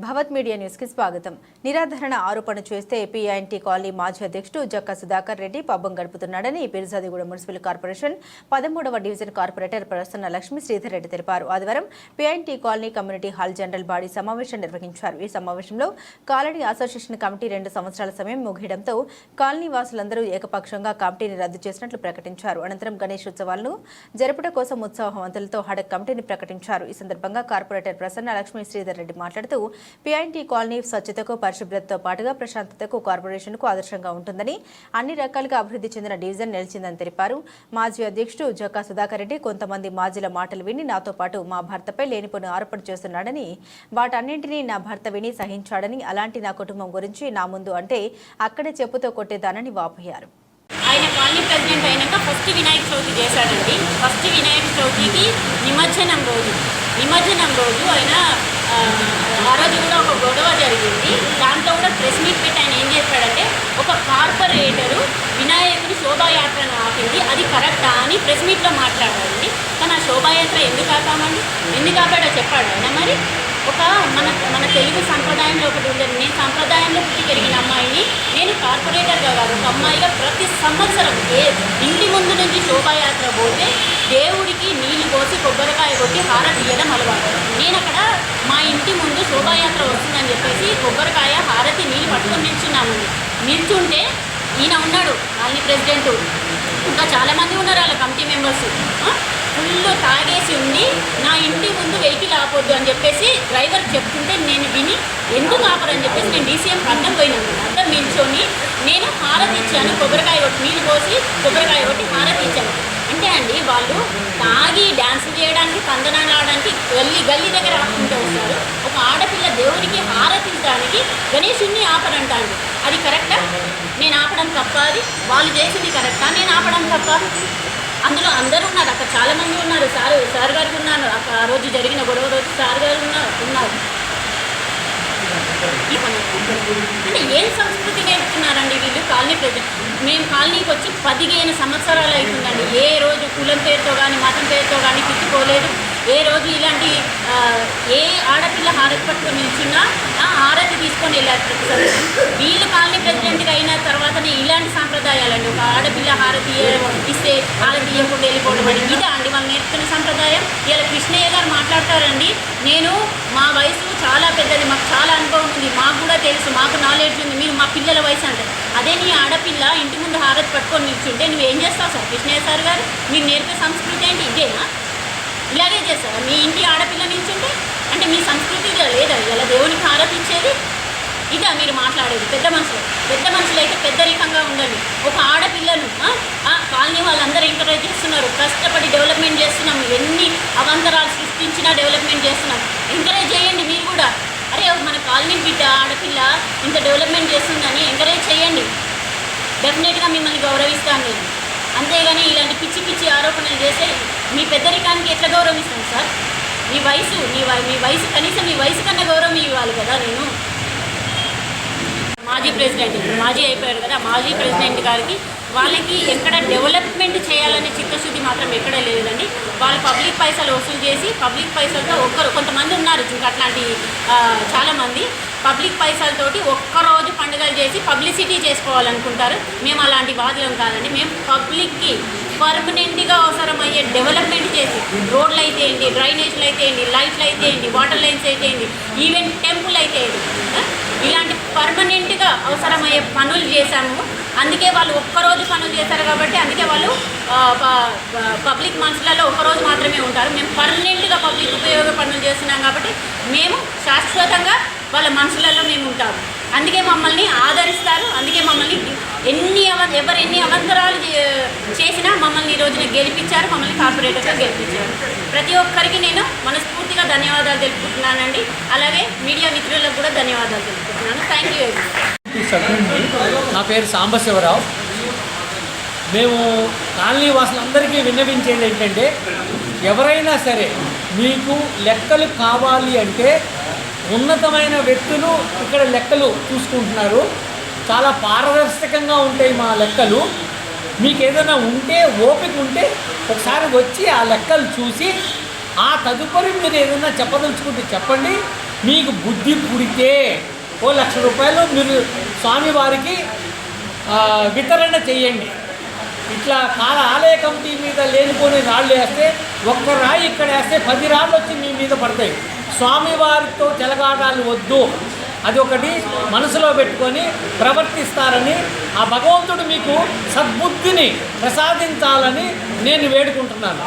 భవత్ media news కి స్వాగతం. నిరాధరణ ఆరోపణ చేస్తే ఏపీఐఎన్టీ కాలనీ మాజీ అధ్యక్షుడు జక్క సుధాకర్ రెడ్డి పబ్బం గడుపుతున్నాడని పిర్జాదిగూడ మున్సిపల్ కార్పొరేషన్ 13వ డివిజన్ కార్పొరేటర్ ప్రసన్న లక్ష్మి శ్రీధర్ రెడ్డి తెలిపారు. ఆదివారం PINT colony community hall general body సమావేశం నిర్వహించారు. ఈ సమావేశంలో కాలనీ అసోసియేషన్ కమిటీ 2 సంవత్సరాల సమయం ముగియడంతో కాలనీ వాసులందరూ ఏకపక్షంగా కమిటీని రద్దు చేసినట్లు ప్రకటించారు. అనంతరం గణేష్ ఉత్సవాలను జరుపుట కోసం ఉత్సాహవంతులతో హడక్ కమిటీని ప్రకటించారు. ఈ సందర్భంగా కార్పొరేటర్ ప్రసన్న లక్ష్మి శ్రీధర్ రెడ్డి మాట్లాడుతూ పీఐఎన్టీ కాలనీ స్వచ్ఛతకు పరిశుభ్రతతో పాటుగా ప్రశాంతతకు కార్పొరేషన్కు ఆదర్శంగా ఉంటుందని, అన్ని రకాలుగా అభివృద్ధి చెందిన డివిజన్ నిలిచిందని తెలిపారు. మాజీ అధ్యక్షుడు జక్కా సుధాకర్ రెడ్డి కొంతమంది మాజీల మాటలు విని నాతో పాటు మా భర్తపై లేనిపోని ఆరోపణ చేస్తున్నాడని, వాటన్నింటినీ నా భర్త విని సహించాడని, అలాంటి నా కుటుంబం గురించి నా ముందు అంటే అక్కడే చెప్పుతో కొట్టేదానని వాపోయారు. ఆయన కాలనీ ప్రెసిడెంట్ అయినాక ఫస్ట్ వినాయక చవితి చేశాడండి. ఫస్ట్ వినాయక చవితికి నిమజ్జనం రోజు ఆయన ఆ రోజు కూడా ఒక గొడవ జరిగింది. దాంట్లో కూడా ప్రెస్ మీట్ పెట్టి ఆయన ఏం చేశాడంటే, ఒక కార్పొరేటరు వినాయకుడి శోభాయాత్రను ఆపింది, అది కరెక్టా అని ప్రెస్ మీట్లో మాట్లాడారండి. కానీ ఆ శోభాయాత్ర ఎందుకు ఆపామండి, ఎందుకు ఆపాడో చెప్పాడు ఆయన. మరి ఒక మన తెలుగు సంప్రదాయంలో ఒకటి ఉండేది, నేను సంప్రదాయంలో పుట్టి పెరిగిన అమ్మాయిని, నేను కార్పొరేటర్గా కాదు ఒక అమ్మాయిగా ప్రతి సంవత్సరం ఇంటి ముందు నుంచి శోభాయాత్ర పోతే దేవుడికి నీళ్లు పోసి కొబ్బరికాయ కొట్టి హారతి ఇయ్యడం అలవాటు. నేను అక్కడ మా ఇంటి ముందు శోభాయాత్ర వస్తుందని చెప్పేసి కొబ్బరికాయ హారతి నీళ్ళు పట్టుకొని నిల్చుంటే ఈయన ఉన్నాడు కాలనీ ప్రెసిడెంట్, ఇంకా చాలామంది ఉన్నారు వాళ్ళ కమిటీ మెంబర్స్, ఫుల్ తాగేసి ఉండి నా ఇంటి ముందు వెహికల్ ఆపొద్దు అని చెప్పేసి డ్రైవర్ చెప్తుంటే నేను విని ఎందుకు ఆపరని చెప్పేసి నేను డీసీఎం అడ్డం పోయినాను. అడ్డం నిల్చొని నేను హారతి ఇచ్చాను, కొబ్బరికాయ కొట్టి నీళ్ళు పోసి కొబ్బరికాయ కొట్టి హారతి ఇచ్చాను. అంటే అండి వాళ్ళు తాగి డ్యాన్స్ చేయడానికి కందనాలు ఆడడానికి గల్లీ దగ్గర ఆపుకుంటూ వస్తారు. ఒక ఆడపిల్ల దేవుడికి హారతి ఇవ్వడానికి గణేశుణ్ణి ఆపరంటాను. అది కరెక్టా? నేను ఆపడం తప్ప? అది వాళ్ళు చేసింది కరెక్టా? నేను ఆపడం తప్ప? అందులో అందరూ ఉన్నారు, అక్కడ చాలామంది ఉన్నారు. సార్ గారు ఉన్నారు, ఆ రోజు జరిగిన గొడవ రోజు సార్ గారు ఉన్నారు. అంటే ఏం సంస్కృతి నేర్పుతున్నారండి వీళ్ళు కాలనీ ప్రెసిడెంట్. మేము కాలనీకి వచ్చి 15 సంవత్సరాలు అవుతుందండి. ఏ రోజు కులం పేరుతో కానీ మతం పేరుతో కానీ తిట్టుకోలేదు. ఏ రోజు ఇలాంటి ఏ ఆడపిల్ల హారతి పట్టుకొని నిల్చున్నా ఆ హారతి తీసుకొని వెళ్ళారు ప్రతిసారి. వీళ్ళు కాలనీ ప్రెసిడెంట్గా అయిన తర్వాతనే ఇలాంటి సాంప్రదాయాలండి. ఒక ఆడపిల్ల హారతి ఇస్తే హారతి ఇవ్వకుండా వెళ్ళిపోవడం అని ఇదా అండి వాళ్ళు నేర్చుకునే సంప్రదాయం. ఇలా కృష్ణయ్య గారు మాట్లాడతారండి, నేను మా వయసు చాలా పెద్దది, మాకు చాలా అనుభవం ఉంది, మాకు కూడా తెలుసు, మాకు నాలెడ్జ్ ఉంది, మీరు మా పిల్లల వయసు అంటారు. అదే నీ ఆడపిల్ల ఇంటి ముందు హారతి పట్టుకొని నిల్చుంటే నువ్వేం చేస్తావు సార్ కృష్ణయ్య సార్ గారు? మీరు నేర్పే సంస్కృతి ఏంటి ఇదేనా? ఇలాగే చేస్తారా మీ ఇంటి ఆడపిల్ల నిల్చుంటే? అంటే మీ సంస్కృతి లేదా ఇలా దేవునికి హారతి ఇచ్చేది? ఇదా మీరు మాట్లాడేది? పెద్ద మనుషులు అయితే పెద్దరికంగా ఉండండి. ఒక ఆడపిల్లను కాలనీ వాళ్ళందరూ ఎంకరేజ్ చేస్తున్నారు, కష్టపడి డెవలప్మెంట్ చేస్తున్నాము, ఎన్ని అవంతరాలు సృష్టించినా డెవలప్మెంట్ చేస్తున్నాం. ఎంకరేజ్ చేయండి మీరు కూడా. అరే మన కాలనీ బిడ్డ ఆడపిల్ల ఇంత డెవలప్మెంట్ చేస్తుందని ఎంకరేజ్ చేయండి. డెఫినెట్గా మిమ్మల్ని గౌరవిస్తాను నేను. అంతేగాని ఇలాంటి పిచ్చి ఆరోపణలు చేస్తే మీ పెద్దరికానికి ఎట్లా గౌరవిస్తాను సార్? మీ వయసు కనీసం మీ వయసు కన్నా గౌరవం ఇవ్వాలి కదా. నేను మాజీ అయిపోయారు కదా, మాజీ ప్రెసిడెంట్ గారికి వాళ్ళకి ఎక్కడ డెవలప్మెంట్ చేయాలనే చిత్తశుద్ధి మాత్రం ఎక్కడ లేదండి. వాళ్ళు పబ్లిక్ పైసలు వసూలు చేసి పబ్లిక్ పైసలతో కొంతమంది ఉన్నారు ఇంకా అట్లాంటి చాలామంది పబ్లిక్ పైసలతోటి ఒక్కరోజు పండుగలు చేసి పబ్లిసిటీ చేసుకోవాలనుకుంటారు. మేము అలాంటి వాదులం కాదండి. మేము పబ్లిక్కి పర్మనెంట్గా అవసరమయ్యే డెవలప్మెంట్ చేసి రోడ్లు అయితే ఏంటి, డ్రైనేజ్లు అయితే ఏంటి, లైట్లు అయితే ఏంటి, వాటర్ లైన్స్ అయితే ఏంటి, ఈవెన్ టెంపుల్ అయితే ఏంటి, ఇలాంటి పర్మనెంట్గా అవసరమయ్యే పనులు చేశాము. అందుకే వాళ్ళు ఒక్కరోజు పనులు చేశారు కాబట్టి అందుకే వాళ్ళు పబ్లిక్ మనసులలో ఒక్కరోజు మాత్రమే ఉంటారు. మేము పర్మనెంట్గా పబ్లిక్ ఉపయోగ పనులు చేస్తున్నాం కాబట్టి మేము శాశ్వతంగా వాళ్ళ మనసులలో మేము ఉంటాము. అందుకే మమ్మల్ని ఆదరిస్తారు. అందుకే మమ్మల్ని ఎవరు ఎన్ని అవంతరాలు చేసినా మమ్మల్ని ఈ రోజున గెలిపించారు, మమ్మల్ని కార్పొరేటర్గా గెలిపించారు. ప్రతి ఒక్కరికి నేను మనస్ఫూర్తిగా ధన్యవాదాలు తెలుపుకుంటున్నానండి. అలాగే మీడియా మిత్రులకు కూడా ధన్యవాదాలు తెలుపుకుంటున్నాను. Thank you. నా పేరు సాంబశివరావు. మేము కాలనీ వాసులందరికీ విన్నవించేది ఏంటంటే, ఎవరైనా సరే మీకు లెక్కలు కావాలి అంటే ఉన్నతమైన వ్యక్తులు ఇక్కడ లెక్కలు చూసుకుంటున్నారు. చాలా పారదర్శకంగా ఉంటాయి మా లెక్కలు. మీకు ఏదైనా ఉంటే ఓపిక ఉంటే ఒకసారి వచ్చి ఆ లెక్కలు చూసి ఆ తదుపరి మీరు ఏదైనా చెప్పదలుచుకుంటే చెప్పండి. మీకు బుద్ధి పుడితే ఓ 1,00,000 రూపాయలు మీరు స్వామివారికి వితరణ చేయండి. ఇట్లా ఆలయ కమిటీ మీద లేనిపోని రాళ్ళు వేస్తే, ఒక్క రాయి ఇక్కడ వేస్తే 10 రాళ్ళు వచ్చి మీ మీద పడతాయి. స్వామివారితో చెలగాటాలు వద్దు, అది ఒకటి మనసులో పెట్టుకొని ప్రవర్తిస్తారని, ఆ భగవంతుడు మీకు సద్బుద్ధిని ప్రసాదించాలని నేను వేడుకుంటున్నాను.